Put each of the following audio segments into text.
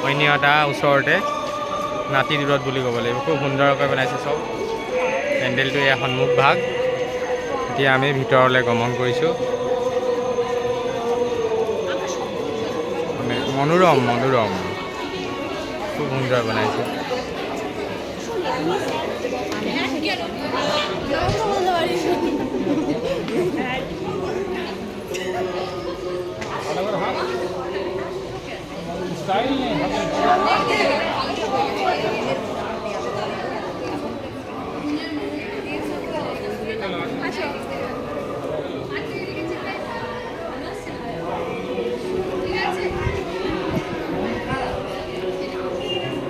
অন্য এটা ওচৰতে নাতি দূৰত বুলি ক'ব লাগিব। খুব সুন্দৰকৈ বনাইছে চব। পেণ্ডেলটো এয়া সন্মুখ ভাগ। এতিয়া আমি ভিতৰলৈ গমন কৰিছোঁ। মনোৰম মনোৰম, খুব সুন্দৰ বনাইছে।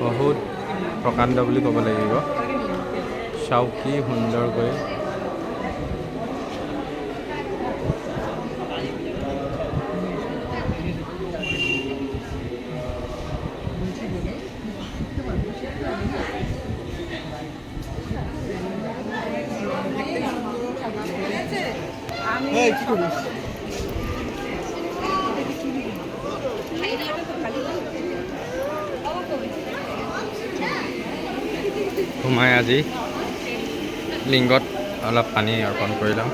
বহুত প্ৰকাণ্ড বুলি ক'ব লাগিব। চাওক কি সুন্দৰকৈ সোমাই আজি লিংগত অলপ পানী অৰ্পণ কৰি লওঁ।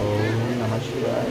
ওম নমঃ শিৱায়।